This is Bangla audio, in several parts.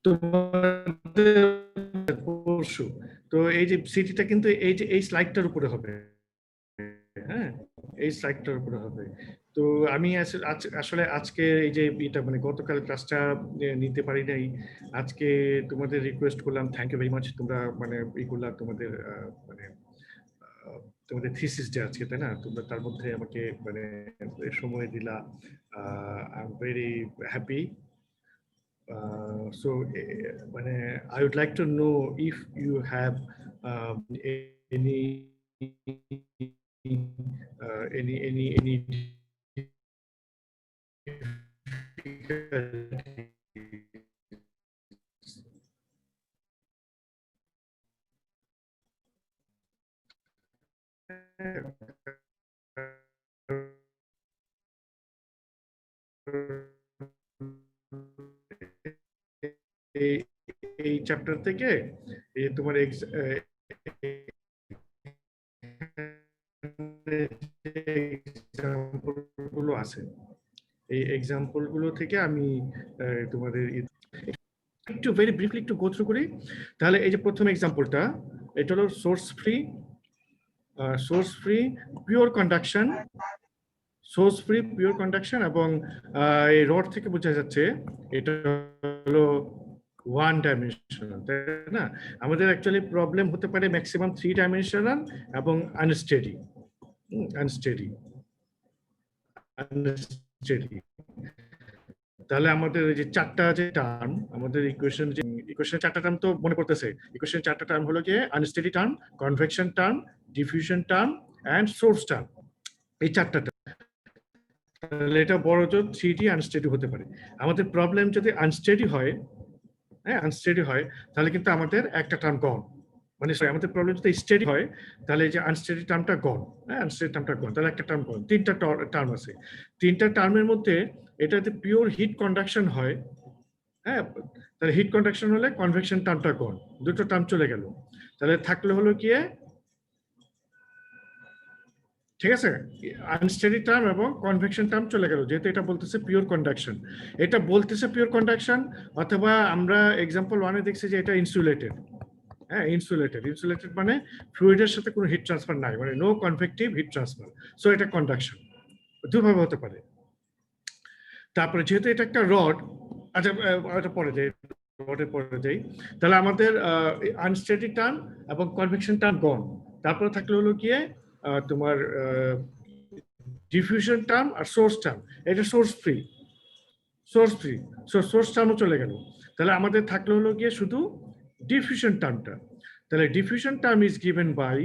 তোমাদের পরশু তো এই যে সিটিটা কিন্তু এই যে এই স্লাইডটার উপরে হবে, হ্যাঁ এই স্লাইডটার উপরে হবে। তো আমি আসলে আজকে এই যে এটা মানে গতকাল ক্লাসটা নিতে পারি নাই, আজকে তোমাদের রিকোয়েস্ট করলাম, থ্যাংক ইউ ভেরি মাচ, তোমরা মানে ই করলাম তোমাদের মানে তোমাদের থিসিস যে আজকে, তাই না, তোমরা তার মধ্যে আমাকে মানে সময় দিলা, I am very happy. So I would like to know if you have any any এই চ্যাপ্টার থেকে এই তোমার গুলো আছে, এই এক্সাম্পল গুলো থেকে আমি তোমাদের একটু ভেরি ব্রিফলি একটু গো থ্রু করি। তাহলে এই যে প্রথম এক্সাম্পলটা, এটা হলো সোর্স ফ্রি পিওর কন্ডাকশন, এবং এই রড থেকে বোঝা যাচ্ছে এটা হলো ওয়ান ডাইমেনশনাল, তাই না? আমাদের অ্যাকচুয়ালি প্রবলেম হতে পারে ম্যাক্সিমাম 3 ডাইমেনশনাল এবং আনস্টেডি। তাহলে আমাদের এই যে চারটা যে টার্ম, আমাদের ইকুয়েশন চারটা টার্ম তো মনে করতেছে, ইকুয়েশন চারটা টার্ম হলো যে unsteady term, convection term, diffusion term and source term, এই চারটা টার্ম। তাহলে এটা বড় জোর 3D আনস্টেডি হতে পারে। আমাদের প্রবলেম যদি আনস্টেডি হয়, হ্যাঁ আনস্টেডি হয়, তাহলে কিন্তু আমাদের একটা টার্ম গন, মানে আমাদের প্রবলেম যদি স্টেডি হয় তাহলে যে আনস্টেডি টার্মটা গন, হ্যাঁ আনস্টেডি টার্মটা গন, তাহলে একটা টার্ম গন। তিনটা টার্ম আছে, তিনটা টার্মের মধ্যে এটাতে পিওর হিট কন্ডাকশন হয়, হ্যাঁ তাহলে হিট কন্ডাকশন হলে কনভেকশন টার্মটা গন, দুটো টার্ম চলে গেল। তাহলে থাকলে হলো কি, ঠিক আছে, আনস্টেডি টার্ম এবং কনভেকশন টার্ম চলে গেল, যেহেতু এটা বলতেছে পিওর কন্ডাকশন, এটা বলতেছে পিওর কন্ডাকশন। অথবা আমরা এক্সাম্পল 1 এ দেখছি যে এটা ইনসুলেটেড, হ্যাঁ ইনসুলেটেড মানে ফ্লুইডের সাথে কোনো হিট ট্রান্সফার নাই, মানে no convective heat transfer, so এটা কন্ডাকশন। দুভাবে হতে পারে। তারপরে যেহেতু এটা একটা রড, আচ্ছা এটা পরে যাই, রডের পরে যাই, তাহলে আমাদের আনস্টেডি টার্ম এবং কনভেকশন টার্ম গন। তারপরে থাকলে হলো গিয়ে তোমার ডিফিউশন টার্ম আর সোর্স টার্ম, এটা সোর্স ফ্রি, সোর্স টার্মও চলে গেল। তাহলে আমাদের থাকলে হলো গিয়ে শুধু ডিফিউশন টার্মটা। তাহলে diffusion term is given by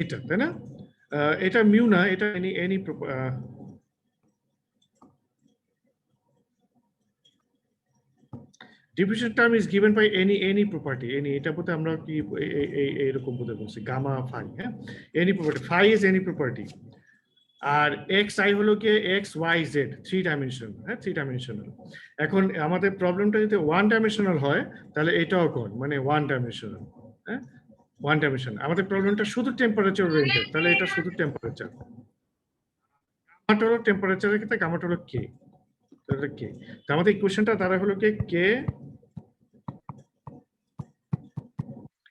এটা, তাই না? এটা মিউ না, এটা any diffusion term is given by any property, এটা বলতে আমরা কি এইরকম বলতে বলছি গামা ফাই, হ্যাঁ any property, phi is any property. আর এক্স আই হলো কি এক্স ওয়াই জেড, 3 ডাইমেনশন, হ্যাঁ 3 ডাইমেনশনাল। এখন আমাদের প্রবলেমটা যদি 1 ডাইমেনশনাল হয় তাহলে এটাও কোন মানে 1 ডাইমেনশনাল, হ্যাঁ 1 ডাইমেনশন। আমাদের প্রবলেমটা শুধু টেম্পারেচার ওরিয়েন্টেড, তাহলে এটা শুধু টেম্পারেচার, গামাটা হলো টেম্পারেচারের ক্ষেত্রে গামাটা হলো কে, তাহলে কে, তো আমাদের ইকুয়েশনটা দ্বারা হলো কি কে,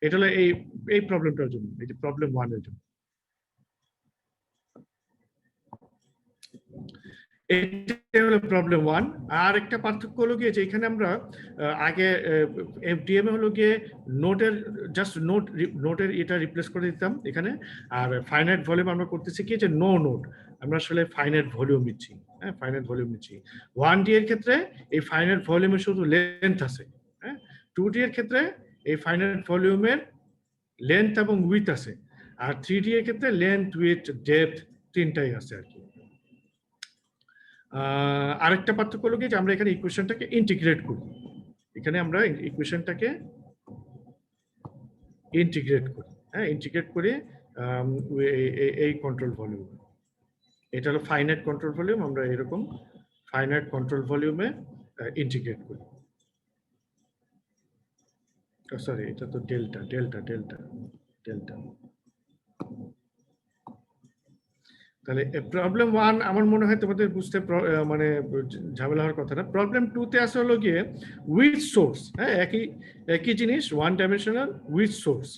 এটা হলো এই প্রবলেমটার জন্য, এই যে প্রবলেম 1 এর জন্য। এটা হলো প্রবলেম 1। আর একটা পার্থক্য হলো গিয়ে যে এখানে আমরা আগে এফডিএম এ হলো গিয়ে নোটের জাস্ট নোটের এটা রিপ্লেস করে দিতাম এখানে, আর ফাইনাইট ভলিউম আমরা করতেছি কি যে নো নোট, আমরা আসলে ফাইনাইট ভলিউম নিচ্ছি, হ্যাঁ ফাইনাইট ভলিউম নিচ্ছি। 1D এর ক্ষেত্রে এই ফাইনাইট ভলিউমের শুধু লেন্থ আছে, হ্যাঁ 2D এর ক্ষেত্রে এই ফাইনাইট ভলিউমের লেন্থ এবং উইথ আছে, আর 3D এর ক্ষেত্রে লেন্থ উইথ ডেপথ তিনটাই আছে আর কি। আরেকটা পার্থক্য হলো কি যে আমরা এখানে ইকুয়েশনটাকে ইন্টিগ্রেট করি, এখানে আমরা ইকুয়েশনটাকে ইন্টিগ্রেট করি, হ্যাঁ ইন্টিগ্রেট করে এই কন্ট্রোল ভলিউম, এটা হলো ফাইনাইট কন্ট্রোল ভলিউম, আমরা এরকম ফাইনাইট কন্ট্রোল ভলিউমে ইন্টিগ্রেট করি। সরি এটা তো ডেল্টা, ডেল্টা। তাহলে প্রবলেম 1 আমার মনে হয় তোমাদের বুঝতে মানে ঝামেলা হওয়ার কথা না। প্রবলেম 2 তে আছে হলো গিয়ে উইথ সোর্স। হ্যাঁ, একই জিনিস, ওয়ান ডাইমেনশনাল উইথ সোর্স।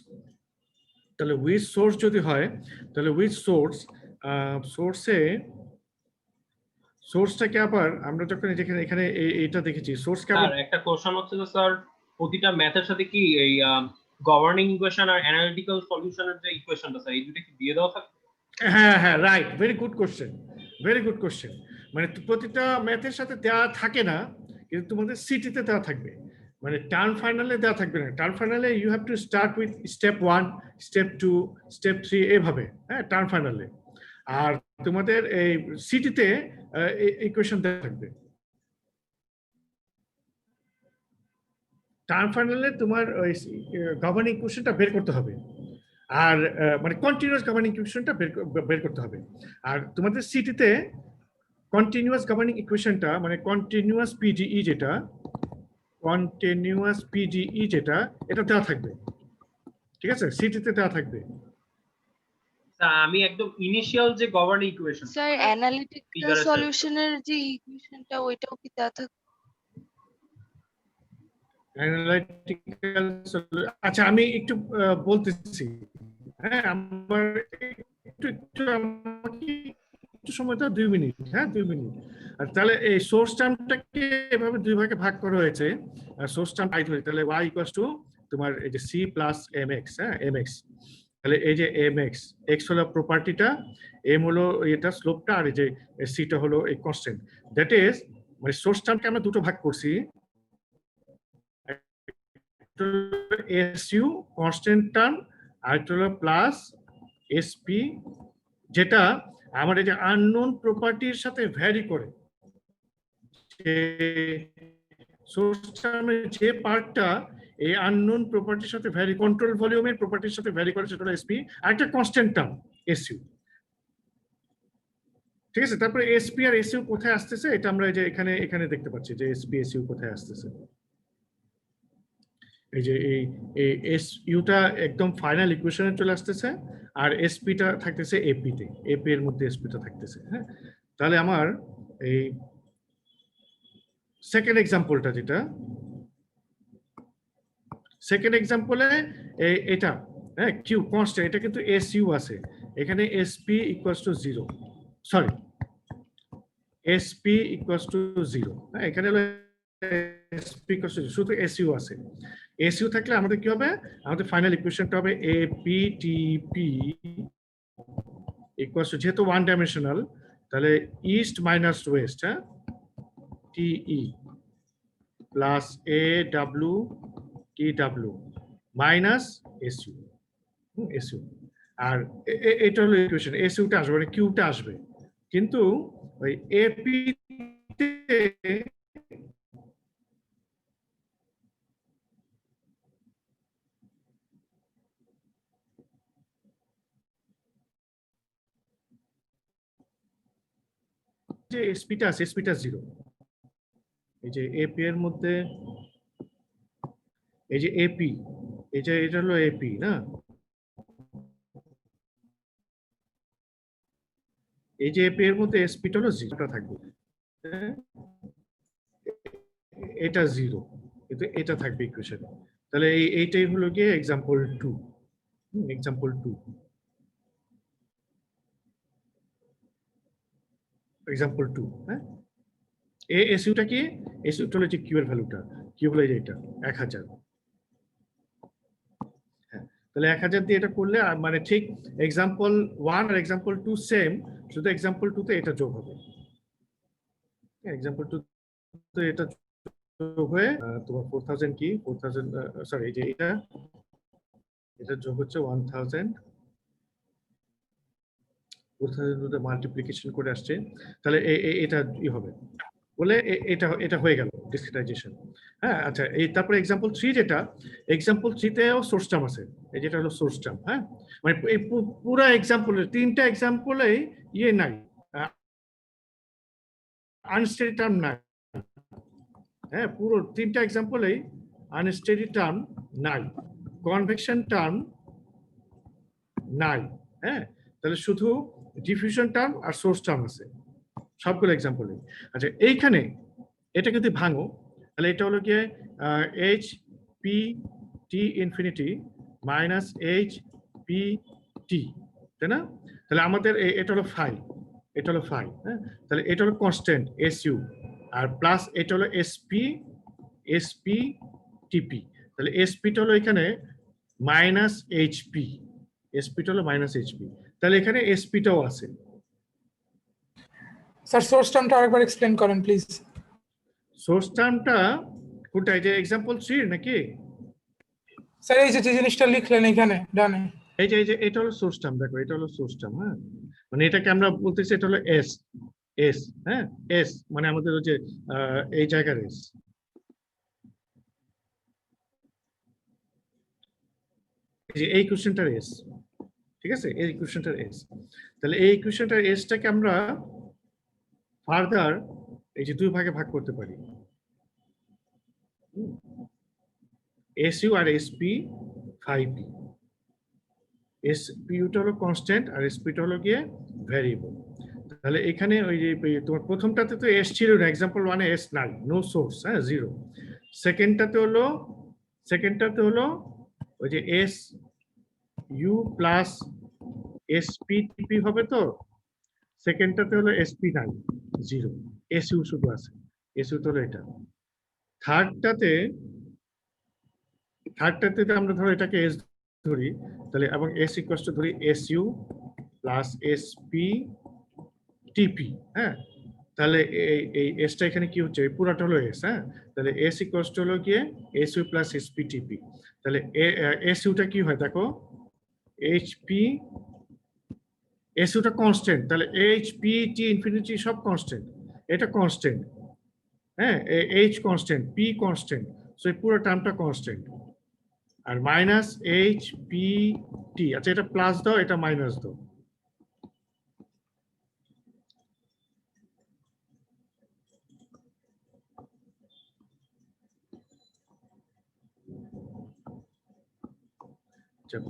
তাহলে উইথ সোর্স যদি হয়, তাহলে উইথ সোর্সটাকে আবার আমরা যখন যেখানে এখানে এটা দেখেছি সোর্সকে আবার স্যার একটা কোশ্চেন হচ্ছে যে স্যার প্রতিটা ম্যাথের সাথে কি এই গভর্নিং ইকুয়েশন আর অ্যানালিটিক্যাল সলিউশনের যে ইকুয়েশনটা স্যার এই দুটো কি দিয়ে দেওয়া থাকে? হ্যাঁ হ্যাঁ, right, very good question, very good question. মানে প্রতিটা ম্যাথের সাথে দেওয়া থাকে না, কিন্তু তোমাদের সিটিতে দেওয়া থাকবে, মানে টার্ম ফাইনালে দেওয়া থাকবে না। টার্ম ফাইনালে you have to start with step 1, step 2, step 3 এভাবে, হ্যাঁ, টার্ম ফাইনালে। আর তোমাদের এই সিটিতে ইকুয়েশন দেওয়া থাকবে। টার্ম ফাইনালে তোমার ওই গভর্নিং ইকুয়েশনটা বের করতে হবে, আর মানে কন্টিনিউয়াস গভর্নিং ইকুয়েশনটা বের করতে হবে। আর তোমাদের সিটিতে কন্টিনিউয়াস গভর্নিং ইকুয়েশনটা মানে কন্টিনিউয়াস পিডিই যেটা এটা দেওয়া থাকবে, ঠিক আছে, সিটিতে দেওয়া থাকবে। স্যার আমি একদম ইনিশিয়াল যে গভর্নিং ইকুয়েশন স্যার অ্যানালিটিক্যাল সলিউশনের যে ইকুয়েশনটা ওইটাও কি দেওয়া থাকে? অ্যানালিটিক্যাল, আচ্ছা আমি একটু বলতেছি, হ্যাঁ, আমার আমাকে একটু সময় দাও, 2 মিনিট, হ্যাঁ 2 মিনিট। আর তাহলে এই সোর্স টার্মটাকে এভাবে দুই ভাগে ভাগ করা হয়েছে। সোর্স টার্ম আই ধরি, তাহলে y ইকুয়ালস টু তোমার এই যে c প্লাস mx, হ্যাঁ mx। তাহলে এই যে mx, x হলো প্রপার্টিটা, m হলো এটা স্লোপটা, আর এই যে c টা হলো এই কনস্ট্যান্ট। দ্যাট ইজ মানে সোর্স টার্মকে আমরা দুটো ভাগ করছি, এসইউ কনস্ট্যান্ট টার্ম, আর একটা হলো প্লাস এসপি, যেটা আমার এই যে আননোন প্রপার্টির সাথে ভ্যারি করে। সোর্স টার্মের যে পার্টটা এই আননোন প্রপার্টির সাথে ভ্যারি, কন্ট্রোল ভলিউমের প্রপার্টির সাথে ভ্যারি করে, সেটা হলো এসপি, আর একটা কনস্ট্যান্ট টার্ম এসইউ, ঠিক আছে। তারপরে এসপি আর এসইউ কোথায় আসতেছে এটা আমরা এই যে এখানে দেখতে পাচ্ছি যে এসপি এসইউ কোথায় আসতেছে। এই যে এই এসইউটা একদম ফাইনাল ইকুয়েশনে চলে আসতেছে, আর এসপিটা থাকতেছে এপিতে, এপি এর মধ্যে এসপিটা থাকতেছে, হ্যাঁ। তাহলে আমার এই সেকেন্ড এক্সাম্পলটা, যেটা সেকেন্ড এক্সাম্পলে এটা, হ্যাঁ, কিউ কনস্ট্যান্ট, এটা কিন্তু এসইউ আছে এখানে, SP equals to 0, sorry SP equals to 0, হ্যাঁ, এখানে হলো এসপি ইকুয়ালস টু 0, শুধু এসইউ আছে। এসইউ থাকলে আমাদের কি হবে, আমাদের ফাইনাল ইকুয়েশনটা হবে এপিটিপি ইকুয়ালস টু, যেহেতু ওয়ান ডাইমেনশনাল তাহলে ইস্ট মাইনাস ওয়েস্ট, হ্যাঁ, TE plus A W T W minus SU, SU. আর এটা হলো ইকুয়েশন, এসইউটা আসবে মানে কিউটা আসবে, কিন্তু ওই এপি যে এসপিটা আছে, এসপিটা 0। এই যে এপি এর মধ্যে এই যে এপি, এই যে এটা হলো এপি না, এই যে এপি এর মধ্যে এসপিটা হলো 0টা থাকবে, এটা 0, কিন্তু এটা থাকবে ইকুয়েশনে। তাহলে এইটাই হলো গিয়ে এক্সাম্পল 2, এক্সাম্পল 2, এক্সাম্পল 2, হ্যাঁ। এসইউটা কি, এসইউটা হলো যে কিউ এর ভ্যালুটা, কিউ হলো এটা 1000, হ্যাঁ। তাহলে 1000 দিয়ে এটা করলে মানে ঠিক এক্সাম্পল 1 আর এক্সাম্পল 2 সেম, শুধু এক্সাম্পল 2 তে এটা যোগ হবে, এক্সাম্পল 2 তে এটা যোগ হয়ে তোমার 4000 কি 4000, সরি এই যে এটা যোগ হচ্ছে 1000, 4000 মাল্টিপ্লিকেশন করে আসছে, তাহলে এটা ই হবে বলে এটা হয়ে গেল ডিসক্রিটাইজেশন, হ্যাঁ। আচ্ছা, এই তারপরে এক্সাম্পল 3, যেটা এক্সাম্পল 3 তেও সোর্স টার্ম আছে, এই যেটা হলো সোর্স টার্ম, হ্যাঁ। মানে এই পুরো এক্সাম্পলের 3টা এক্সাম্পলেই ইয়ে নাই, আনস্টেডি টার্ম নাই, হ্যাঁ, পুরো 3টা এক্সাম্পলেই আনস্টেডি টার্ম নাই। কনভেকশন টার্ম নাই। হ্যাঁ, তাহলে শুধু ডিফিউশন টার্ম আর সোর্স টার্ম আছে সবগুলো এক্সাম্পলে। আচ্ছা, এইখানে এটা যদি ভাঙো তাহলে এটা হলো গিয়ে H P T infinity minus H P T, তাই না? তাহলে আমাদের এটা হলো ফাই, এটা হলো ফাই। হ্যাঁ, তাহলে এটা হলো কনস্ট্যান্ট এস ইউ, আর প্লাস এটা হলো এসপি টিপি। তাহলে এসপিটা হলো এখানে মাইনাস এইচপি, এসপিটা হলো মাইনাস এইচপি। তাহলে এখানে এসপিটাও আছে। স্যার সোর্স টার্মটা আরেকবার এক্সপ্লেইন করেন প্লিজ। সোর্স টার্মটা কোনটাই, যে एग्जांपल 3 নাকি? স্যার এই যে জিনিসটা লিখলেন এখানে ডানে, এই যে এটা হলো সোর্স টার্ম, দেখো এটা হলো সোর্স টার্ম। হ্যাঁ, মানে এটাকে আমরা বলতেছি এটা হলো এস, এস। হ্যাঁ, এস মানে আমাদের ওই যে এই জায়গার এস। এই কোশ্চেনটার এস, ঠিক আছে, এই কোশ্চেনটার এস। তাহলে এই কোশ্চেনটার এসটাকে আমরা ফার্দার এই যে দুই ভাগে ভাগ করতে পারি, এসইউ আর এসপি ফাই পি। এসপিউটা হলো কনস্ট্যান্ট আর এসপিটা হলো গিয়ে ভ্যারিয়েবল। তাহলে এখানে ওই যে তোমার প্রথমটাতে তো এস ছিল না, एग्जांपल 1 এ এস নাই, নো সোর্স, হ্যাঁ, জিরো। সেকেন্ডটাতে হলো ওই যে এস ইউ প্লাস এসপি টিপি হবে, তো সেকেন্ডটাতে হলো এসপি নাই, জিরো, এসইউ শুধু আছে, এসইউ তো হলো এটা। থার্ডটাতে আমরা ধরো এটাকে এস ধরি, তাহলে এবং এস ইকুয়ালস টু ধরি এসইউ প্লাস এসপি টিপি। হ্যাঁ, তাহলে এই এসটা এখানে কি হচ্ছে, পুরাটা হলো এস। হ্যাঁ, তাহলে এস ইকুয়ালস টু হলো গিয়ে এসইউ প্লাস এসপি টিপি। তাহলে এসইউটা কি হয় দেখো, এইচপি, এসইউটা কনস্ট্যান্ট, তাহলে এইচপি টি ইনফিনিটি সব কনস্ট্যান্ট, এটা কনস্ট্যান্ট। হ্যাঁ, H constant, P constant, so এই পুরো টার্মটা কনস্ট্যান্ট। আর মাইনাস এইচ পি টি, আচ্ছা এটা প্লাস দাও, এটা মাইনাস দাও।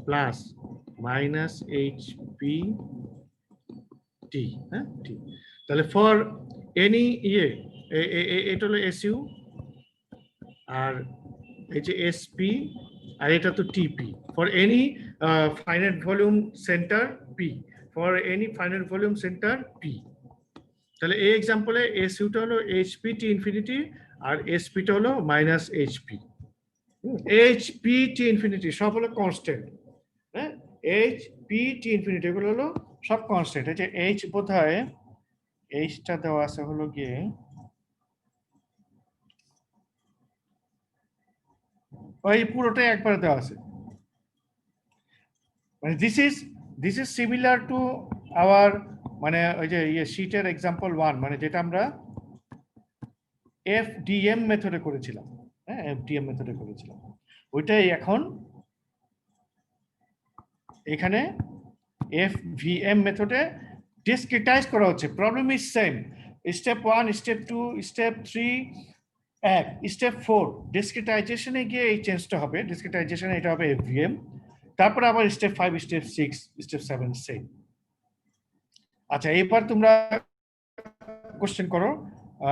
Plus minus H P T, হ্যাঁ টি। তাহলে ফর এনি এটা হলো এসইউ, আর এই যে এসপি, আর এটা তো টিপি for any finite volume centre P, for any finite volume centre P. তাহলে এই এক্সাম্পলে এসইউটা হলো এইচপি টি ইনফিনিটি আর এসপিটা হলো মাইনাস এইচপি। এইচপি টি ইনফিনিটি সব হলো কনস্ট্যান্ট। হ্যাঁ, এইচপি টি ইনফিনিটি এগুলো হলো সব কনস্ট্যান্ট। এই যে এইচ বোধহয় এইচটা দেওয়া আছে হলো গিয়ে ওই পুরোটাই একবার দেওয়া আছে। মানে this is similar to our, মানে ওই যে শীটের एग्जांपल 1, মানে যেটা আমরা এফডিএম মেথডে করেছিলাম। হ্যাঁ, এফডিএম মেথডে করেছিলাম, ওইটাই এখন এখানে এফভিএম মেথডে ডিসক্রিটাইজ করা হচ্ছে। Problem is same, step 1, step 2, step 3, step 4 ডিসক্রিটাইজেশনে গিয়ে এই চেঞ্জটা হবে, ডিসক্রিটাইজেশনে এটা হবে এফভিএম, তারপর আবার স্টেপ 5, স্টেপ 6, স্টেপ 7 সেম। আচ্ছা, এবার তোমরা কোশ্চেন করো,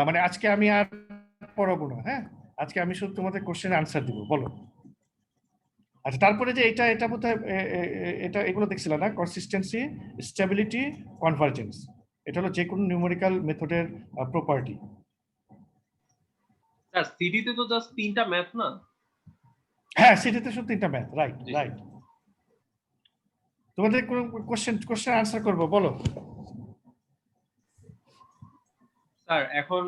মানে আজকে আমি আর পড়াবো না। হ্যাঁ, আজকে আমি শুধু তোমাদের কোশ্চেন আনসার দিব, বলো। আচ্ছা, তারপরে যে এটা বোধহয় এটা এগুলো দেখছিলাম না, কনসিস্টেন্সি, স্টেবিলিটি, কনভার্জেন্স, এটা হলো যে কোনো নিউমেরিক্যাল মেথডের প্রপার্টি। স্যার সিডিতে তো জাস্ট 3টা ম্যাথ না? হ্যাঁ, সিটিতে শুধু 3টা ম্যাথ, রাইট রাইট। তোমাদের কোন কোশ্চেন আনসার করবো, বলো। স্যার এখন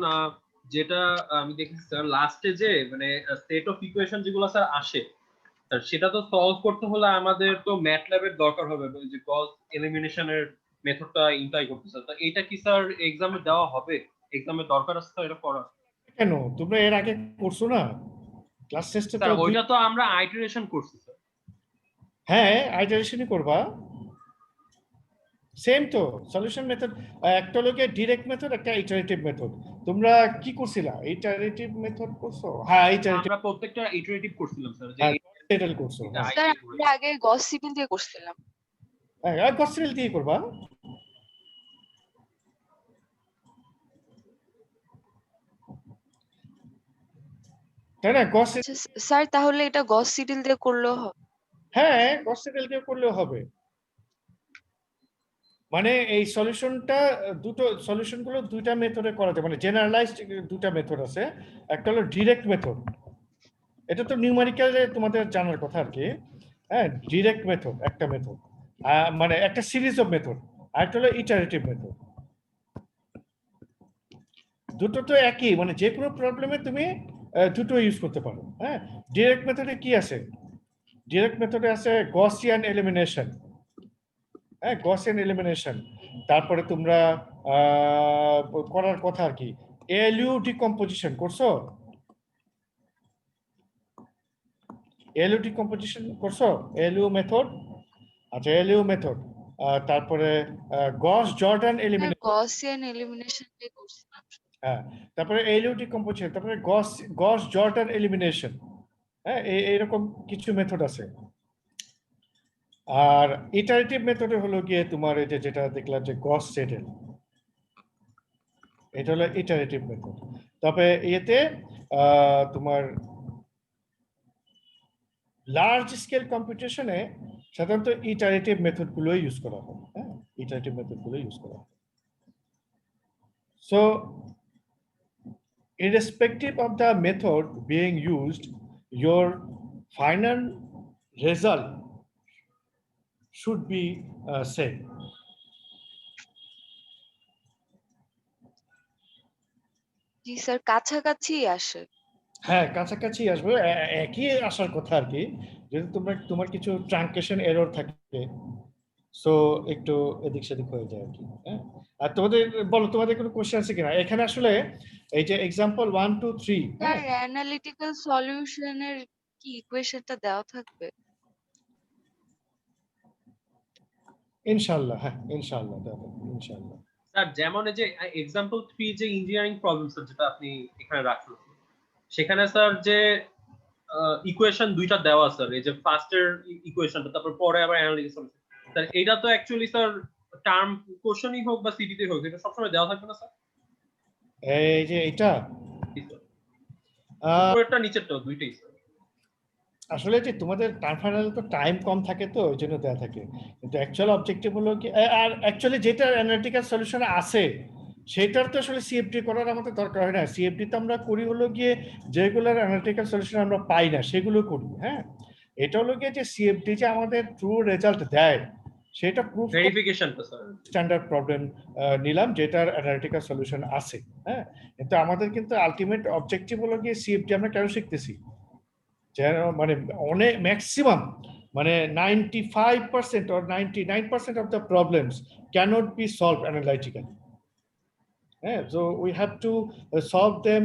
যেটা আমি দেখেছি স্যার লাস্টে যে মানে সেট অফ ইকুয়েশন যেগুলো স্যার আসে, স্যার সেটা তো সলভ করতে হলে আমাদের তো ম্যাটল্যাবের দরকার হবে, যে গস এলিমিনেশনের মেথডটা ইমপ্লাই করতে স্যার। তো এটা কি স্যার এক্সামে দেওয়া হবে? এক্সামে দরকার আছে স্যার এটা করা? কেন, তোমরা এর আগে করছো না ক্লাস টেস্টে? তো স্যার ওইটা তো আমরা আইটারেশন করছি স্যার। হ্যাঁ, আইটারেশনই করবা, সেম তো সলিউশন মেথড। একটা হলো ডিরেক্ট মেথড, একটা ইটারেটিভ মেথড। তোমরা কি করছিলা, ইটারেটিভ মেথড করছো? হ্যাঁ, ইটারেটিভ আমরা প্রত্যেকটা ইটারেটিভ করছিলাম স্যার, যে সেটেল করছো। স্যার আমরা আগে গস সিপিন দিয়ে করছিলাম। হ্যাঁ, গস সিডেল দিয়ে করবা। তাই না? গস, আচ্ছা স্যার, তাহলে এটা গস সিডেল দিয়ে করলেও হবে? হ্যাঁ গস সিডেল দিয়ে করলেও হবে। মানে এই সলিউশনটা সলিউশনগুলো দুইটা মেথডে করা যায়, মানে জেনারেলাইজড দুটা মেথড আছে। একটা হলো ডিরেক্ট মেথড, এটা তো নিউমেরিক্যালে তোমাদের জানার কথা আর কি। হ্যাঁ, ডিরেক্ট মেথড একটা মেথড, মানে একটা সিরিজ অফ মেথড। আর একটা হলো ইটারেটিভ মেথড। দুটো তো একই, মানে যে কোনো প্রবলেমে তুমি দুটো ইউজ করতে পারো। হ্যাঁ, ডিরেক্ট মেথডে কি আছে? ডিরেক্ট মেথডে আছে গসিয়ান এলিমিনেশন। হ্যাঁ, গসিয়ান এলিমিনেশন। তারপরে তোমরা করার কথা আর কি, এলইউ ডিকম্পোজিশন করছো? এলইউ ডিকম্পোজিশন করছো? LU method. আচ্ছা, এলইউ মেথড। তারপরে গস জর্ডান হ্যাঁ, এলিমিনেশন। গসিয়ান এলিমিনেশন দিয়ে করছিলাম। হ্যাঁ, তারপরে এলইউ ডিকম্পোজিশন, তারপরে গস জর্ডান এলিমিনেশন। হ্যাঁ, এইরকম কিছু মেথড আছে। আর ইটারেটিভ মেথডে হলো গিয়ে তোমার এই যে যেটা দেখলাম যে গস সেটেল, এটা হলো ইটারেটিভ মেথড। তবে এতে তোমার লার্জ স্কেল কম্পিউটেশনে সাধারণত ইটারেটিভ মেথডগুলো ইউজ করা হয়। হ্যাঁ, ইটারেটিভ মেথডগুলো ইউজ করা হয়। So irrespective of the method being used, your final result should be same. G sir, কাছাকাছি আসে। হ্যাঁ, কাছাকাছি আসবে, একই আসার কথা আর কি। যদি তোমার কিছু ট্রাঙ্কেশন এরর থাকে, সো একটু এদিক সেদিক হয়ে যায় আর কি। হ্যাঁ, আর তোমাদের বলো, তোমাদের কোনো কোশ্চেন আছে কিনা এখানে? আসলে এই যে এক্সাম্পল 1 2 3, স্যার, হ্যাঁ, অ্যানালিটিক্যাল সলিউশনের কি ইকুয়েশনটা দেওয়া থাকবে? ইনশাআল্লাহ, হ্যাঁ ইনশাআল্লাহ দেখো, ইনশাআল্লাহ। স্যার যেমন এই যে এক্সাম্পল 3 যে ইঞ্জিনিয়ারিং প্রবলেম স্যার যেটা আপনি এখানে রাখছেন, সেখানে স্যার যে ইকুয়েশন দুইটা দেওয়া স্যার, এই যে ফার্স্টের ইকুয়েশনটা, তারপর পরে আবার অ্যানালিটিক্যাল সলিউশন, স্যার এটা তো অ্যাকচুয়ালি স্যার টার্ম কোশ্চেনই হোক বা সিটিতে হোক, এটা সবসময় দেওয়া থাকবে না স্যার? এই যে এটা উপরেরটা নিচেরটা দুইটাই স্যার। আসলে যে তোমাদের ফাইনাল তো টাইম কম থাকে, তো ওই জন্য দেওয়া থাকে। কিন্তু অ্যাকচুয়াল অবজেক্টিভ হলো কি, আর অ্যাকচুয়ালি যেটা অ্যানালিটিক্যাল সলিউশন আছে সেটার তো আসলে সিএফডি করার আমাদের দরকার হয় না। সিএফডি তো আমরা করি হলো গিয়ে যেগুলোর অ্যানালিটিক্যাল সলিউশন আমরা পাই না সেগুলো করি। হ্যাঁ, এটা হলো গিয়ে যে সিএফডি যে আমাদের ট্রু রেজাল্ট দেয় সেটা প্রুফ ভেরিফিকেশনটা স্যার স্ট্যান্ডার্ড প্রবলেম নিলাম যেটার অ্যানালিটিক্যাল সলিউশন আছে। হ্যাঁ, কিন্তু আমাদের কিন্তু আলটিমেট অবজেক্টিভ হলো গিয়ে সিএফডি আমরা কেন শিখতেছি, মানে অনেক ম্যাক্সিমাম, মানে 95% or 99% of the problems cannot be solved analytically. Yeah, so we have to solve them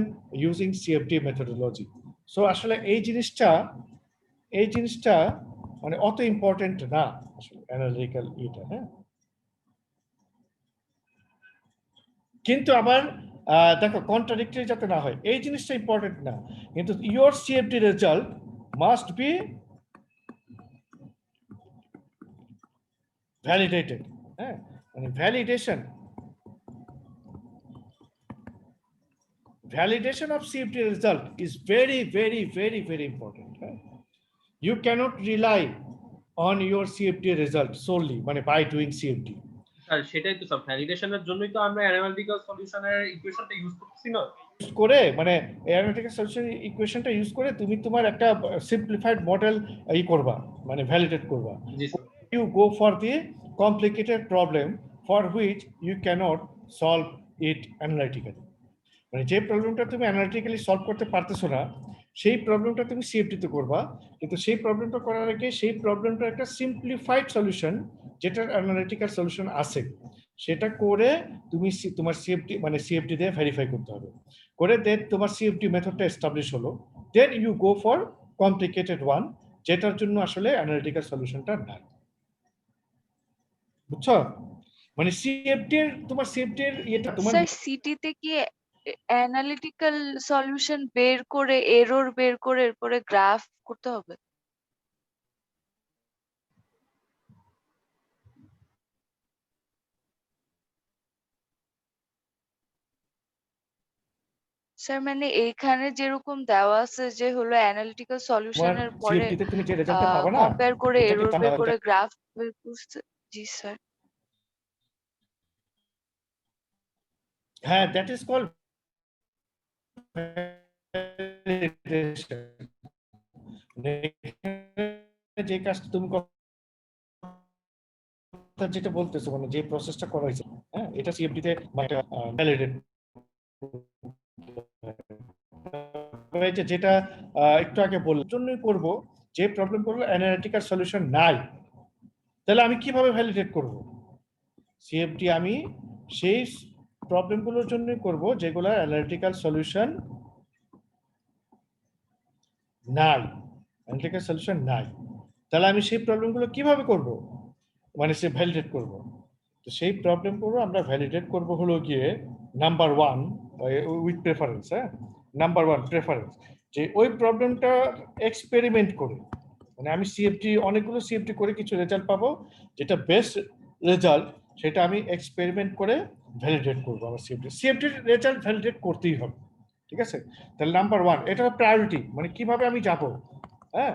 using CFD methodology. So আসলে এই জিনিসটা মানে অত ইম্পর্টেন্ট না আসলে অ্যানালিটিক্যাল এটা। হ্যাঁ, কিন্তু আবার দেখো কন্ট্রাডিক্টরি যাতে না হয় এই জিনিসটা ইম্পর্টেন্ট না, কিন্তু your CFD result must be validated. হ্যাঁ, মানে validation of CFD result is very very very very important. You cannot rely on your CFD result solely মানে by doing CFD. স্যার সেটাই তো স্যার, ভ্যালিডেশনের জন্যই তো আমরা অ্যানালিটিক্যাল সলিউশনের ইকুয়েশনটা ইউজ করতেছি না করে, মানে অ্যানালিটিক্যাল সলিউশন ইকুয়েশনটা ইউজ করে তুমি তোমার একটা সিম্পলিফাইড মডেল করবা, মানে ভ্যালিডেট করবা। জি sir. You go for the complicated problem for which you cannot solve it analytically. মানে যে প্রবলেমটা তুমি অ্যানালিটিক্যালি সলভ করতে পারতেছো না সেই প্রবলেমটা তুমি সিএফডিতে করবা, কিন্তু সেই প্রবলেমটা করার আগে সেই প্রবলেমটা একটা সিম্পলিফাইড সলিউশন যেটার অ্যানালিটিক্যাল সলিউশন আছে সেটা করে তুমি তোমার সিএফডি মানে সিএফডি দিয়ে ভেরিফাই করতে হবে। করে দেন তোমার সিএফডি মেথডটা এস্টাবলিশ হলো, then you go for complicated one যেটার জন্য আসলে অ্যানালিটিক্যাল সলিউশনটা নাই। বুঝছো? মানে তোমার সিএফডির এটা তোমার স্যার, সিটিতে কি অ্যানালিটিক্যাল সলিউশন বের করে এরর বের করে এরপরে গ্রাফ করতে হবে? স্যার মানে এইখানে যেরকম দেওয়া আছে যে হলো অ্যানালিটিক্যাল তোমার সলিউশনের পরে সিএফডি তে তুমি যে রেজাল্টটা পাবা না, কম্পেয়ার করে এটাকে এরর বের করে গ্রাফ বের করতে। জি স্যার। হ্যাঁ, দ্যাট ইজ কল্ড ভ্যালিডেশন। যে কাজটা তুমি যেটা বলতেছো, মানে যে প্রসেসটা করা হয়েছে, হ্যাঁ, এটা সিএফডি তে ভ্যালিডেট হয়েছে। যেটা একটু আগে বলার জন্যই করব, যে প্রবলেম করবো অ্যানালিটিক্যাল সলিউশন নাই, তাহলে আমি কিভাবে ভ্যালিডেট করব? সিএফডি আমি সেই প্রবলেমগুলোর জন্যই করব যেগুলো অ্যানালিটিক্যাল সলিউশন নাই, অ্যানালিটিক্যাল সলিউশন নাই। তাহলে আমি সেই প্রবলেমগুলো কিভাবে করব, মানে সে ভ্যালিডেট করব? তো সেই প্রবলেমগুলো আমরা ভ্যালিডেট করব হলো গিয়ে নাম্বার 1 উইথ প্রেফারেন্স। হ্যাঁ, নাম্বার 1 প্রেফারেন্স, যে ওই প্রবলেমটা এক্সপেরিমেন্ট করে, মানে আমি সিএফডি অনেকগুলো সিএফডি করে কিছু রেজাল্ট পাবো, যেটা বেস্ট রেজাল্ট সেটা আমি এক্সপেরিমেন্ট করে ভ্যালিডেট করবো। আমার সিএফডির রেজাল্ট ভ্যালিডেট করতেই হবে, ঠিক আছে? তাহলে নাম্বার 1 এটা প্রায়োরিটি, মানে কিভাবে আমি যাব, হ্যাঁ,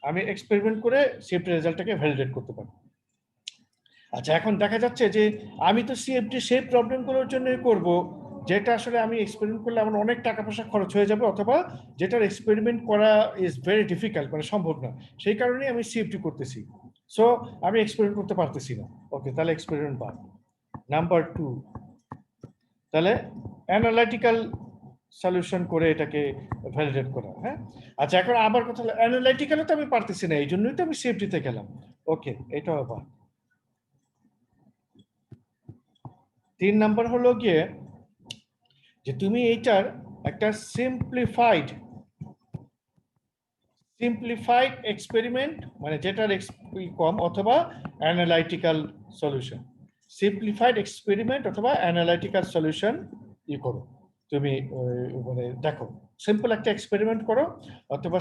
আমি এক্সপেরিমেন্ট করে সিএফডি রেজাল্টটাকে ভ্যালিডেট করতে পারি। আচ্ছা, এখন দেখা যাচ্ছে যে আমি তো সিএফডি সেই প্রবলেমগুলোর জন্যই করব যেটা আসলে আমি এক্সপেরিমেন্ট করলে আমার অনেক টাকা পয়সা খরচ হয়ে যাবে, অথবা যেটার এক্সপেরিমেন্ট করা ইজ ভেরি ডিফিকাল্ট, মানে সম্ভব না। সেই কারণেই আমি সিএফডি করতেছি, সো আমি এক্সপেরিমেন্ট করতে পারতেছি না। ওকে, তাহলে এক্সপেরিমেন্ট বাদ। নাম্বার 2, তাহলে অ্যানালাইটিক্যাল সলিউশন করে এটাকে ভ্যালিডেট করা। হ্যাঁ, আচ্ছা, এখন আবার কথা হলো অ্যানালাইটিক্যালও তো আমি পারতেছি না, এই জন্যই তো আমি সিএফডিতে গেলাম। ওকে, এটাও বাদ। 3 নাম্বার হলো গিয়ে যে তুমি এইটার একটা সিম্পলিফাইড এক্সপেরিমেন্ট, মানে যেটার কম, অথবা অ্যানালাইটিক্যাল সলিউশন, সিম্পলিফাইড এক্সপেরিমেন্ট অথবা অ্যানালাইটিক্যাল সলিউশন করো তুমি। মানে দেখো, সিম্পল একটা এক্সপেরিমেন্ট করো, অথবা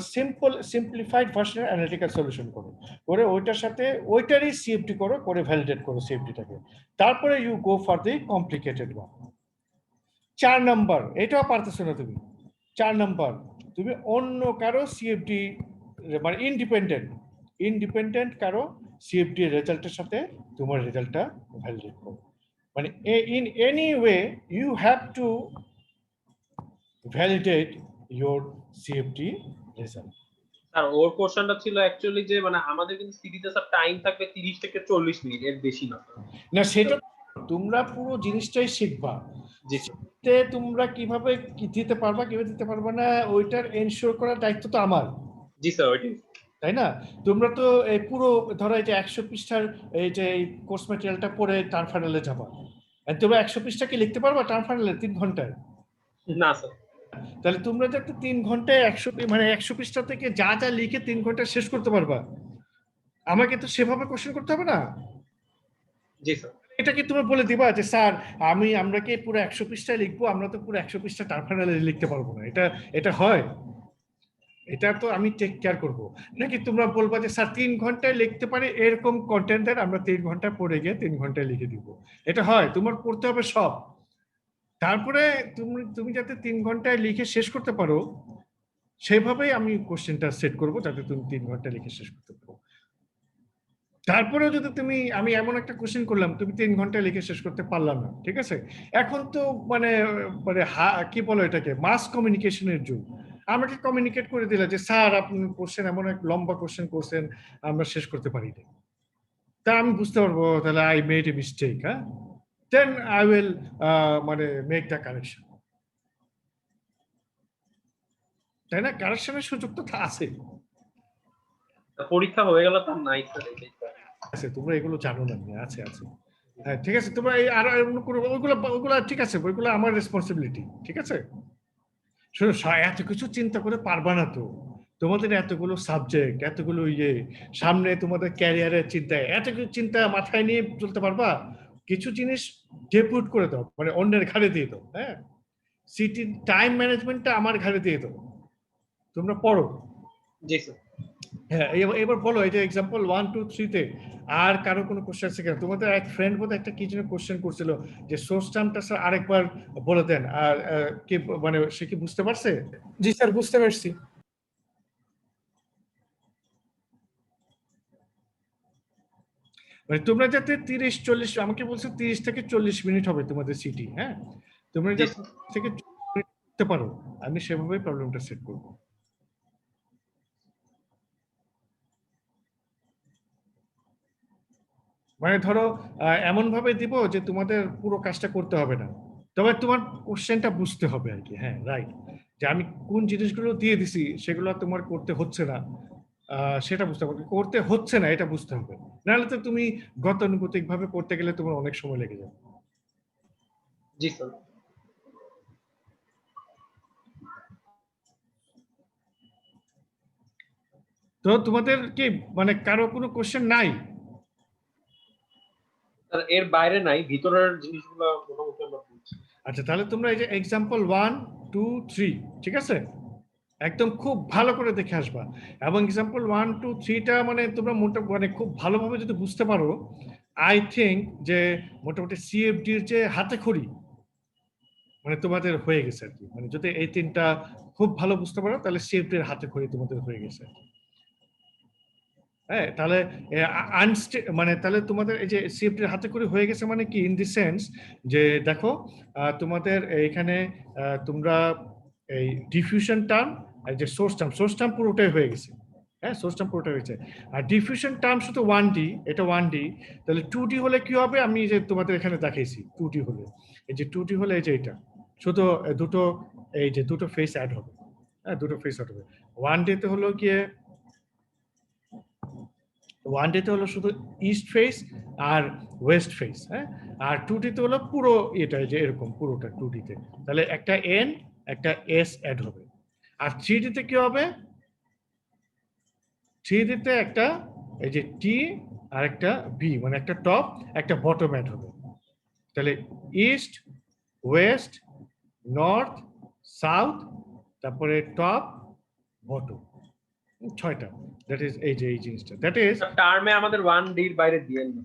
সিম্পলিফাইড ভার্সনের অ্যানালিটিক্যাল সলিউশন করো, করে ওইটার সাথে ওইটারই সিএফডি করো, করে ভ্যালিডেট করো সিএফডিটাকে, তারপরে you go for the complicated one. 4 number, এটাও পারতেছো না তুমি। 4 নাম্বার, তুমি অন্য কারো সিএফডি, মানে ইন্ডিপেন্ডেন্ট কারো সিএফডি রেজাল্টের সাথে তোমার রেজাল্টটা ভ্যালিডেট করো, মানে in any way you have to validate your CFD result. আর ওর কোশ্চেনটা ছিল অ্যাকচুয়ালি যে মানে আমাদের কিন্তু সিরিজে স্যার টাইম থাকবে 30 থেকে 40 মিনিট, এর বেশি না। না, সেটা তোমরা পুরো জিনিসটাই শিখবা, জি যে তোমরা কিভাবে কি দিতে পারবা, কিভাবে দিতে পারবা না, ওইটার এনশিওর করার দায়িত্ব তো আমার, জি স্যার, ওইটাই। তাই না? তোমরা তো এই পুরো ধরো এই যে 100 পৃষ্ঠার এই যে কোর্স ম্যাটেরিয়ালটা পড়ে টার্ম ফাইনালে যাবা, তোমরা 100 পৃষ্ঠা কি লিখতে পারবা টার্ম ফাইনালে 3 ঘন্টায়? না স্যার। তাহলে তোমরা যাতে 3 ঘন্টায় 100 মানে 100 পৃষ্ঠা থেকে যা যা লিখে 3 ঘন্টায় শেষ করতে পারবা, আমাকে তো সেভাবে কোশ্চেন করতে হবে না? জি স্যার। এটা কি তুমি বলে দিবা যে স্যার আমরা কি পুরো 100 পৃষ্ঠায় লিখবো, আমরা তো পুরো 100 পৃষ্ঠা টার্ম ফাইনালে লিখতে পারবো না? এটা হয়? এটা তো আমি টেক কেয়ার করবো। নাকি তোমরা বলবা যে স্যার 3 ঘন্টায় লিখতে পারে এরকম কন্টেন্টের আমরা 3 ঘন্টা পড়ে গিয়ে 3 ঘন্টায় লিখে দিব? এটা হয়? তোমার পড়তে হবে সব, তারপরে তুমি যাতে 3 ঘন্টায় লিখে শেষ করতে পারো, সেভাবেই আমি কোশ্চেনটা সেট করবো যাতে তুমি 3 ঘন্টা লিখে শেষ করতে পারো। তারপরেও যদি আমি এমন একটা কোশ্চেন করলাম, তুমি 3 ঘন্টায় লিখে শেষ করতে পারলাম না, ঠিক আছে? এখন তো মানে মানে কি বলো এটাকে, মাস কমিউনিকেশনের যুগ। আমাকে কমিউনিকেট করে দিলে যে স্যার আপনি কোশ্চেন এমন এক লম্বা কোশ্চেন করছেন, আমরা শেষ করতে পারি না। তা আমি বুঝতে পারবো তাহলে আই মেড এ মিস্টেক, হ্যাঁ, দেন আই উইল মানে মেক দ্য কারেকশন, তাই না? কারেকশনের সুযোগ তো আছে। পরীক্ষা হয়ে গেল তার নাই স্যার, এটাই আছে, তোমরা এগুলো জানো না? আছে। হ্যাঁ, ঠিক আছে, তোমরা এই আর অন্য কোনো ওগুলো ঠিক আছে, ওইগুলো আমার রেসপন্সিবিলিটি, ঠিক আছে? শোনো, এত কিছু চিন্তা করে পারবা না তো, তোমাদের এতগুলো সাবজেক্ট, এতগুলো সামনে তোমাদের ক্যারিয়ারের চিন্তায় এত কিছু চিন্তা মাথায় নিয়ে চলতে পারবা? কিছু জিনিস ডেপুট করে দাও, মানে অন্যের ঘাড়ে দিয়ে দাও। হ্যাঁ, সিটি টাইম ম্যানেজমেন্টটা আমার ঘাড়ে দিয়ে দাও, তোমরা পড়ো। জি স্যার। হ্যাঁ, এবার বলো এই যে এক্সাম্পল 1 2 3 তে আর কারো কোনো কোশ্চেন আছে কিনা? তোমাদের এক ফ্রেন্ড বোধহয় একটা কি যেন কোশ্চেন করছিল যে সোর্স টার্মটা স্যার আরেকবার বলে দেন। আর কি মানে সে কি বুঝতে পারছে? জি স্যার, বুঝতে পারছি। মানে তোমরা যাতে 30-40, আমাকে বলছে 30 থেকে 40 মিনিট হবে তোমাদের সিটি। হ্যাঁ, তোমরা জি যাতে থেকে 40 মিনিট করতে পারো, আমি সেভাবে প্রবলেমটা সেট করবো। মানে ধরো এমন ভাবে দিব যে তোমাদের পুরো কাজটা করতে হবে না, তবে তোমার কোশ্চেনটা বুঝতে হবে আর কি। হ্যাঁ, রাইট, যে আমি কোন জিনিসগুলো দিয়ে দিছি সেগুলো তোমার করতে হচ্ছে না, সেটা বুঝতে হবে। করতে হচ্ছে না এটা বুঝতে হবে, নাহলে তো তুমি গতানুগতিক ভাবে করতে গেলে তোমার অনেক সময় লেগে যাবে। জি স্যার। তো তোমাদের কি মানে কারো কোনো কোশ্চেন নাই? স্যার এর বাইরে নাই, ভিতরের জিনিসগুলো মোটামুটি আমরা বুঝছি। আচ্ছা, তাহলে তোমরা এই যে এক্সাম্পল 1 2 3, ঠিক আছে, একদম খুব ভালো করে দেখে আসবা। এবং এক্সাম্পল 1 2 3টা মানে তোমরা মানে খুব ভালোভাবে যদি বুঝতে পারো, আই থিঙ্ক যে মোটামুটি সিএফডি এর যে হাতে খড়ি মানে তোমাদের হয়ে গেছে আর কি। মানে যদি এই তিনটা খুব ভালো বুঝতে পারো তাহলে সিএফডি এর হাতে খড়ি তোমাদের হয়ে গেছে। হ্যাঁ, তাহলে মানে তাহলে তোমাদের এই যে সিএফডি এর হাতে খড়ি হয়ে গেছে মানে কি, ইন দি সেন্স যে দেখো তোমাদের এখানে তোমরা এই ডিফিউশন টার্ম আর যে সোর্স টার্ম পুরোটাই হয়ে গেছে। হ্যাঁ, সোর্স টার্ম পুরোটাই হয়েছে। আর ডিফিউশন টার্ম শুধু 1D, এটা 1D। তাহলে 2D হলে কি হবে, আমি যে তোমাদের এখানে দেখাইছি 2D হলে, এই যে 2D হলে এই যে এটা শুধু দুটো, এই যে দুটো ফেস অ্যাড হবে। হ্যাঁ, দুটো ফেস অ্যাড হবে। 1D তে হলো গিয়ে 1D তে হলো শুধু ইস্ট ফেস আর ওয়েস্ট ফেস। হ্যাঁ, আর 2D তে হলো পুরো এটা যে এরকম পুরোটা 2D তে, তাহলে একটা এন একটা এস অ্যাড হবে। আর 3D তে কি হবে, 3D তে একটা এই যে টি আর একটা বি, মানে একটা টপ একটা বটম অ্যাড হবে। তাহলে ইস্ট ওয়েস্ট নর্থ সাউথ, তারপরে টপ বটম, 6টা। দ্যাট ইজ এই যে এই জিনিসটা, দ্যাট ইজ টার্মে আমাদের 1D এর বাইরে দিয়েন না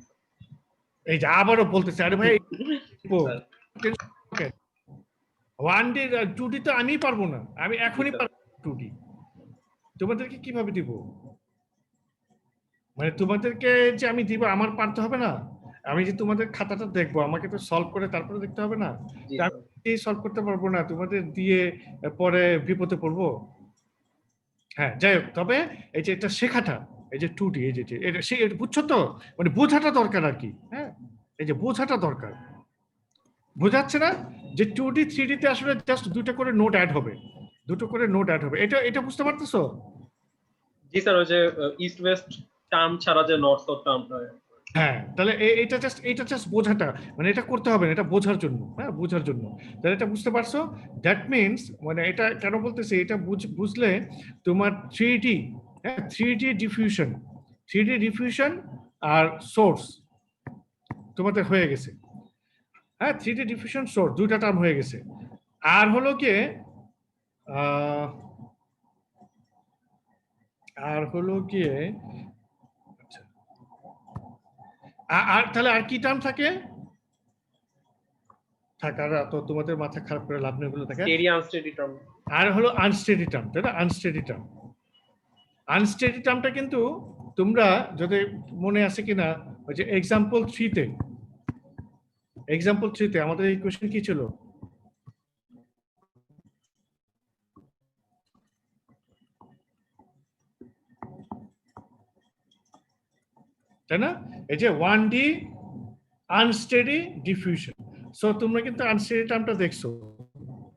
এই যে আবারও বলতেছে, আরে ভাই স্যার। 1D 2D তো আমি পারবো না, আমি এখনই স্যার। পারবো 2D। তোমাদেরকে কিভাবে দিব? মানে তোমাদেরকে যে আমি দিব আমার পারতে হবে না? আমি যে তোমাদের খাতাটা দেখবো, আমাকে তো সলভ করে তারপরে দেখতে হবে না? জি তা স্যার। আমি সলভ করতে পারবো না, তোমাদের দিয়ে পরে বিপদে পড়বো। হ্যাঁ, যাই হোক, তবে এই যে এটা শেখাটা, এই যে 2D, এই যে এটা সে বুঝছো তো, মানে বোঝাটা দরকার আর কি। হ্যাঁ, এই যে বোঝাটা দরকার, বোঝাচ্ছে না যে 2D 3D তে আসলে জাস্ট দুটো করে নোট অ্যাড হবে, দুটো করে নোট অ্যাড হবে। এটা এটা বুঝতে পারতেছো? জি স্যার, ওই যে ইস্ট ওয়েস্ট টার্ম ছাড়া যে নর্থ সাউথ টার্মটা। হ্যাঁ, তাহলে এটা জাস্ট বোঝাটা, মানে এটা করতে হবে না, এটা বোঝার জন্য। হ্যাঁ, বোঝার জন্য। তাহলে এটা বুঝতে পারছো? দ্যাট মিনস মানে এটা কেন বলতেছি, এটা বুঝলে তোমার 3D, হ্যাঁ 3D ডিফিউশন, 3D ডিফিউশন আর সোর্স তোমাদের হয়ে গেছে। হ্যাঁ, 3D ডিফিউশন সোর্স দুইটা টার্ম হয়ে গেছে। আর হলো কি আর হলো গিয়ে আচ্ছা, আর তাহলে আর কি টার্ম থাকে? থাকার তো তোমাদের মাথা খারাপ করে লাভ নেই, এগুলো থাকে। Steady unsteady term. আর হলো আনস্টেডি টার্ম, তাই না? আনস্টেডি টার্ম, আনস্টেডি টার্মটা কিন্তু তোমরা যদি মনে আছে কিনা, ওই যে এক্সাম্পল 3 তে আমাদের এই কোশ্চেন কি ছিল? তাই না? এই যে 1D আনস্টেডি ডিফিউশন। সো তোমরা কিন্তু আনস্টেডি টার্মটা দেখছো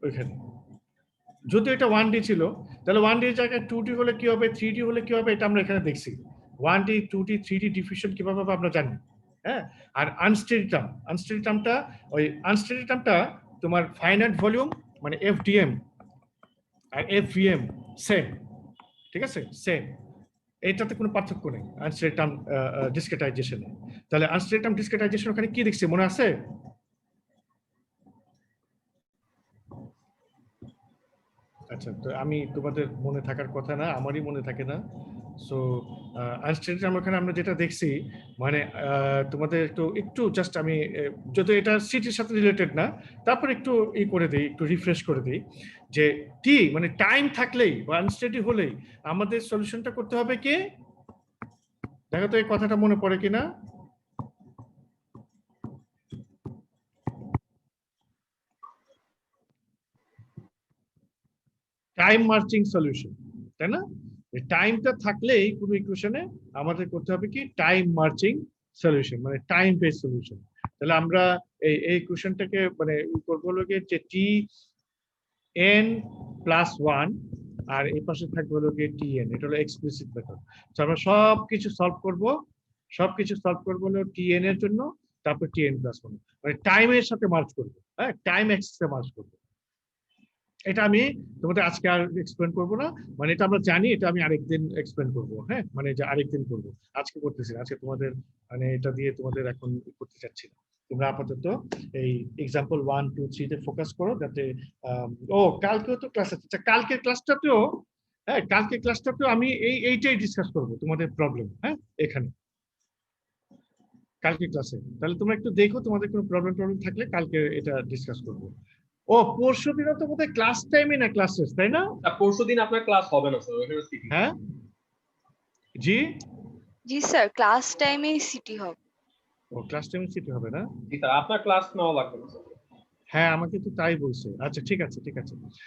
ওইখানে। যদি এটা 1D ছিল তাহলে 1D এর জায়গায় 2D হলে কি হবে, 3D হলে কি হবে, এটা আমরা এখানে দেখছি। 1D 2D 3D ডিফিউশন কিভাবে হবে আমরা জানি। হ্যাঁ, আর আনস্টেডি টার্মটা, ওই আনস্টেডি টার্মটা তোমার ফাইনাইট ভলিউম মানে এফডিএম আর এফভিএম সেম, ঠিক আছে, সেম। এটাতে কোনো পার্থক্য নেই আনস্টেডি টার্ম ডিসক্রিটাইজেশনে। তাহলে আনস্টেডি টার্ম ডিসক্রিটাইজেশন ওখানে কি দেখছি মনে আছে? আচ্ছা, তো আমি তোমাদের মনে থাকার কথা না, আমারই মনে থাকে না। সো আনস্টেডি টার্ম ওখানে আমরা যেটা দেখছি মানে তোমাদের একটু জাস্ট আমি যদি এটা সিটির সাথে রিলেটেড না, তারপর একটু করে দিই, একটু রিফ্রেশ করে দিই যে টি মানে টাইম থাকলেই বা আনস্টেডি হলেই আমাদের সলিউশনটা করতে হবে কি, দেখো তো এই কথাটা মনে পড়ে কিনা। টাইম মার্চিং সলিউশন, তাই না? টাইমটা থাকলেই কোনো ইকুয়েশনে আমাদের করতে হবে কি টাইম মার্চিং সলিউশন, মানে টাইম বেস সলিউশন। তাহলে আমরা এই ইকুয়েশনটাকে মানে করবো হলো গিয়ে যে টি এন প্লাস ওয়ান আর এই পাশে থাকবে হলো গিয়ে টি এন, এটা হলো এক্সপ্লিসিট মেথড। তো আমরা সবকিছু সলভ করবো হলো টি এন এর জন্য, তারপর টি এন প্লাস ওয়ান, মানে টাইমের সাথে মার্চ করবো, হ্যাঁ টাইম এক্সেসে মার্চ করবো। এটা আমি তোমাদের আজকে আর এক্সপ্লেন করবো না, মানে এটা আমরা জানি, এটা আমি আরেকদিন এক্সপ্লেন করবো, হ্যাঁ মানে যে আরেকদিন করবো, আজকে করতেছি না। আজকে তোমাদের মানে এটা দিয়ে তোমাদের এখন করতে চাচ্ছি না। তোমরা আপাতত এই এক্সাম্পল 1 2 3 তে ফোকাস করো, যাতে ও কালকেও তো ক্লাস আছে, কালকের ক্লাসটাতেও, হ্যাঁ কালকের ক্লাসটাতেও আমি এইটাই ডিসকাস করবো তোমাদের প্রবলেম, হ্যাঁ এখানে কালকে ক্লাসে। তাহলে তোমরা একটু দেখো, তোমাদের কোনো প্রবলেম থাকলে কালকে এটা ডিসকাস করবো। ও পরশু দিনও তো বোধহয় ক্লাস টাইমে না ক্লাস শেষ, তাই না? পরশুদিন আপনার ক্লাস হবে না স্যার, ওখানে সিটি। হ্যাঁ জি জি স্যার, ক্লাস টাইমেই সিটি হবে। ও ক্লাস টাইমে সিটি হবে না? জি স্যার, আপনার ক্লাস নেওয়া লাগবে না স্যার। হ্যাঁ আমাকে তো তাই বলছে। আচ্ছা ঠিক আছে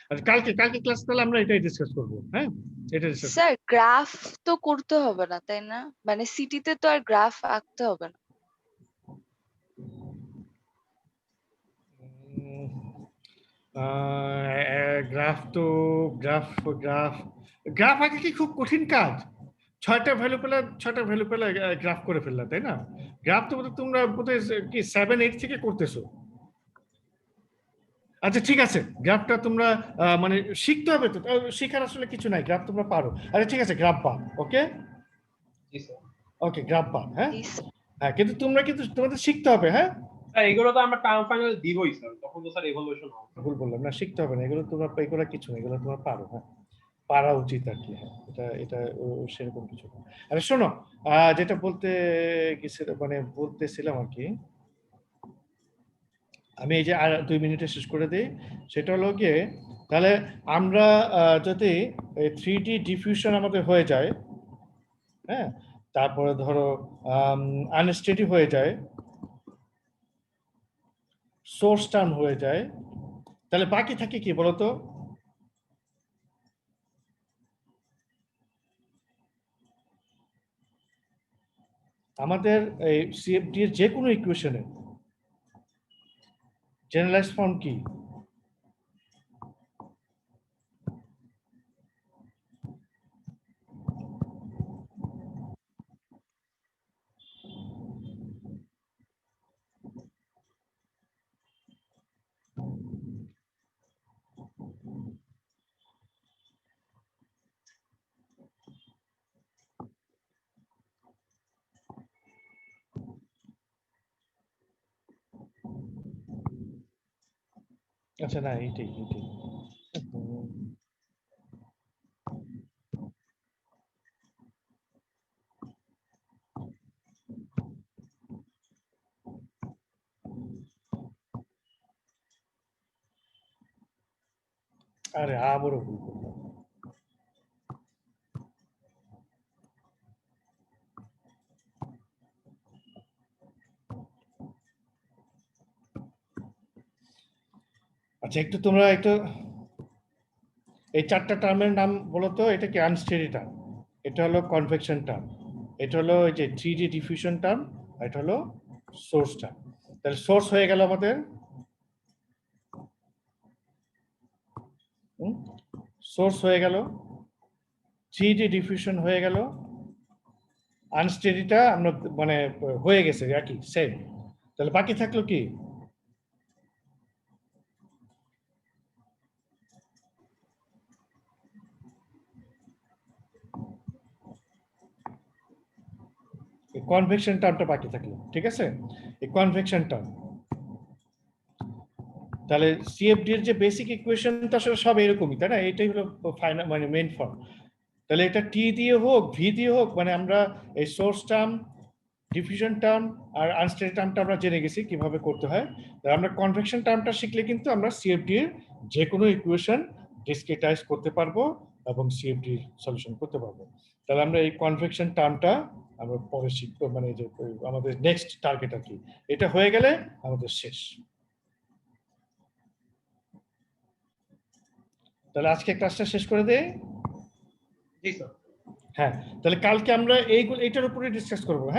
আচ্ছা কালকে ক্লাস তাহলে আমরা এটাই ডিসকাস করবো, হ্যাঁ এটা ডিসকাস। স্যার গ্রাফ তো করতে হবে না তাই না? মানে সিটিতে তো আর গ্রাফ আঁকতে হবে না। গ্রাফ তো গ্রাফ গ্রাফ গ্রাফ আগে কি খুব কঠিন কাজ? 6টা ভ্যালু পেলে গ্রাফ করে ফেললা, তাই না? গ্রাফ তো বোধহয় তোমরা বোধহয় কি 7 8 থেকে করতেছো। আচ্ছা ঠিক আছে, গ্রাফটা তোমরা মানে শিখতে হবে তো, শেখার আসলে কিছু নাই, গ্রাফ তোমরা পারো। আচ্ছা ঠিক আছে, গ্রাফ পা ওকে জি স্যার। ওকে গ্রাফ পা, হ্যাঁ জি স্যার। হ্যাঁ কিন্তু তোমাদের শিখতে হবে, হ্যাঁ স্যার এগুলো তো আমরা টার্ম ফাইনাল দিবই স্যার, তখন তো স্যার ইভালুয়েশন হবে। ভুল বললাম না, শিখতে হবে না, এগুলো তোমরা এগুলো কিছু না, এগুলো তোমরা পারো, হ্যাঁ পারা উচিত আর কি, হ্যাঁ এটা সেরকম কিছু না। আরে শোনো, যেটা বলতেছিলাম আর কি, আমি এই যে আর 2 মিনিটে শেষ করে দিই। সেটা হলো গিয়ে তাহলে আমরা যদি 3D ডিফিউশন আমাদের হয়ে যায়, হ্যাঁ তারপরে ধরো আনস্টেডি হয়ে যায়, সোর্স টার্ম হয়ে যায়, তাহলে বাকি থাকে কি বলতো? আমাদের এই সিএফডি এর যে কোনো ইকুয়েশনের জেনারেলাইজড ফর্ম কি? আচ্ছা না এইটাই আরে আবারও ভুল করলাম। আচ্ছা একটু তোমরা একটু এই 4টা টার্মের নাম বলো তো। এটা কি আনস্টেডি টার্ম, এটা হলো কনভেকশন টার্ম, এটা হলো এই যে 3D ডিফিউশন টার্ম, এটা হলো সোর্স টার্ম। তাহলে সোর্স হয়ে গেল আমাদের, সোর্স হয়ে গেল, 3D ডিফিউশন হয়ে গেল, আনস্টেডিটা আমরা মানে হয়ে গেছে একই সেম। তাহলে বাকি থাকলো কি? কনভেকশন টার্মটা বাকি থাকলো, ঠিক আছে? এই কনভেকশন টার্ম, তাহলে সিএফডি এর যে বেসিক ইকুয়েশন তো আসলে সব এরকমই, তাই না? এটাই হলো ফাইনাল মানে মেইন ফর্ম। তাহলে এটা টি দিয়ে হোক ভি দিয়ে হোক, মানে আমরা এই সোর্স টার্ম, ডিফিউশন টার্ম আর আনস্টেডি টার্মটা আমরা জেনে গেছি কিভাবে করতে হয়। তাহলে আমরা কনভেকশন টার্মটা শিখলে কিন্তু আমরা সিএফডি এর যে কোনো ইকুয়েশন ডিসক্রিটাইজ করতে পারবো এবং সিএফডি সলিউশন করতে পারবো। তাহলে আমরা এই কনভেকশন টার্মটা আমরা পরে শিখবো, মানে যে আমাদের নেক্সট টার্গেট আর কি। এটা হয়ে গেলে আমাদের শেষ। তাহলে আজকে ক্লাসটা শেষ করে দেই। জি স্যার। হ্যাঁ, তাহলে কালকে আমরা এইটার উপরে ডিসকাস করবো। হ্যাঁ।